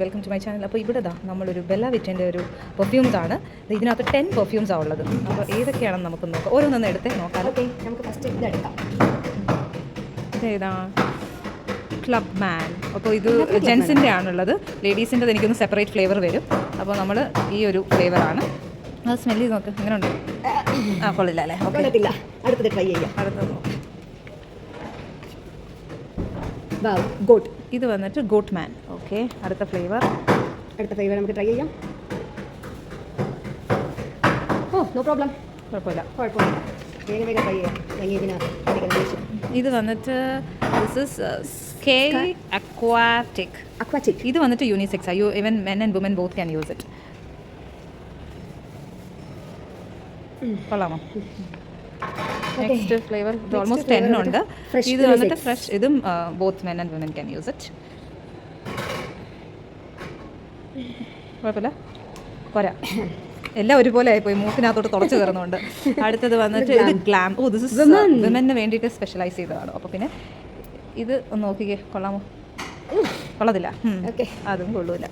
Welcome to my channel. അപ്പോൾ ഇവിടെ നമ്മളൊരു ബെല്ല വിറ്റൻ്റെ ഒരു പെർഫ്യൂംസ് ആണ്. ഇതിനകത്ത് 10 പെർഫ്യൂംസാണ് ഉള്ളത്. അപ്പോൾ ഏതൊക്കെയാണെന്ന് നമുക്ക് നോക്കാം. ഓരോന്നൊന്ന് എടുത്ത് നോക്കാം. ഓക്കെ, നമുക്ക് ഫസ്റ്റ് ഇതെടുക്കാം. ഇതേതാ? ക്ലബ് മാൻ. അപ്പോൾ ഇത് ജെൻസിൻ്റെ ആണുള്ളത്. ലേഡീസിൻ്റെ എനിക്കൊന്ന് സെപ്പറേറ്റ് ഫ്ലേവർ വരും. അപ്പോൾ നമ്മൾ ഈ ഒരു ഫ്ലേവറാണ്. അത് സ്മെല്ല് ചെയ്ത് നോക്ക്, എങ്ങനെ ഉണ്ട്? കൊള്ളില്ല അല്ലേ? കൊള്ളത്തില്ല. അടുത്തത് ട്രൈ ചെയ്യാം. അടുത്തത് നോക്കാം. ഗോട്ട്. ഇത് വന്നിട്ട് ഗോട്ട് മാൻ. ഓക്കെ, അടുത്ത ഫ്ലേവർ നമുക്ക് ട്രൈ ചെയ്യാം. ഓ, നോ പ്രോബ്ലം. കുഴപ്പമില്ല. വേഗം ട്രൈ ചെയ്യാം. ഇത് വന്നിട്ട് ദിസ് ഇസ് സ്കേ അക്വാറ്റിക്. ഇത് വന്നിട്ട് unisex. Even men and women both can use it. കൊള്ളാമോ? നെക്സ്റ്റ് ഫ്ലേവർ ഓൾമോസ്റ്റ് 10 ഉണ്ട്. ഇത് വന്നിട്ട് ഫ്രഷ്. ഇതും both men and women can use it. കുഴപ്പമില്ല, പോരാ. എല്ലാം ഒരുപോലെ ആയിപ്പോയി, മൂക്കിനകത്തോട്ട് തുളച്ച് കയറുന്നുണ്ട്. അടുത്തത് വന്നിട്ട് ഇത് ഗ്ലാം. ഓ, ദിസ് ഇസ് വിമന് വേണ്ടിയിട്ട് സ്പെഷ്യലൈസ് ചെയ്തതാണ്. അപ്പോൾ പിന്നെ ഇത് ഒന്ന് നോക്കിക്കേ, കൊള്ളാമോ? കൊള്ളത്തില്ല. അതും കൊള്ളൂല.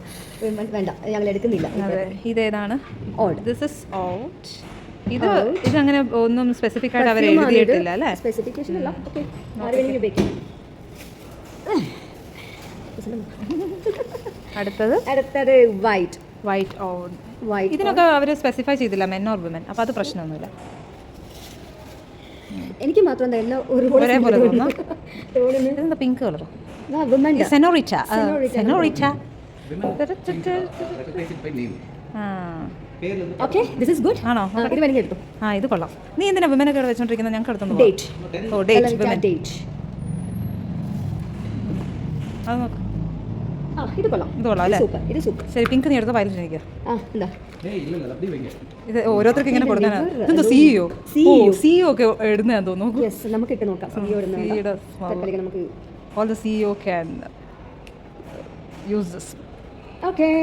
വേണ്ട, ഞങ്ങൾ എടുക്കുന്നില്ല. അതെ, ഇതേതാണ്? This is out. ഇതങ്ങനെ ഒന്നും സ്പെസിഫിക് ആയിട്ട് അവർ എഴുതിയിട്ടില്ല അല്ലേ? സ്പെസിഫിക്കേഷൻ അല്ല. അടുത്തത് വൈറ്റ് ഓൺ. ഇതിനൊക്കെ അവർ സ്പെസിഫൈ ചെയ്തില്ല മെൻ ഓർ വുമൻ. അപ്പോൾ അത് പ്രശ്നമൊന്നുമില്ല. എനിക്ക് മാത്രം ഒരേപോലെ തോന്നുന്നു. ഇതെന്താ പിങ്ക് കളറോ? സെനോറിറ്റ. ആണോ? ഇത് കൊള്ളാം. നീ എന്തിനാ വിമനൊക്കെ ഇവിടെ വെച്ചോണ്ടിരിക്കുന്നത്? ഞങ്ങൾക്ക് എടുത്തു. അത് നോക്കാം. ഇത് കൊള്ളാം അല്ലേ? ശരി, പിങ്ക് നീ എടുത്ത പൈലറ്റ് എനിക്ക്. ഇത് ഓരോരുത്തർക്ക് ഇങ്ങനെ കൊടുക്കാനാണ്. ഇതെന്താ CEO ഒക്കെ ഇടുന്നതാന്ന് തോന്നുന്നു. All the CEO can use this.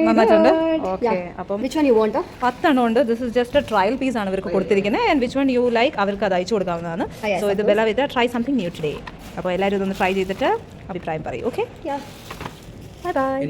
നന്നായിട്ടുണ്ട്. ഓക്കെ, അപ്പം 10 എണ്ണം ഉണ്ട്. This is just a trial piece ആണ് ഇവർക്ക് കൊടുത്തിരിക്കുന്നത്. And which one you like അവർക്ക് അത് അയച്ചു കൊടുക്കാവുന്നതാണ്. സോ ഇത് Bella with try something new today. അപ്പോൾ എല്ലാവരും ഇതൊന്ന് ട്രൈ ചെയ്തിട്ട് അഭിപ്രായം പറയൂ. Okay, bye by.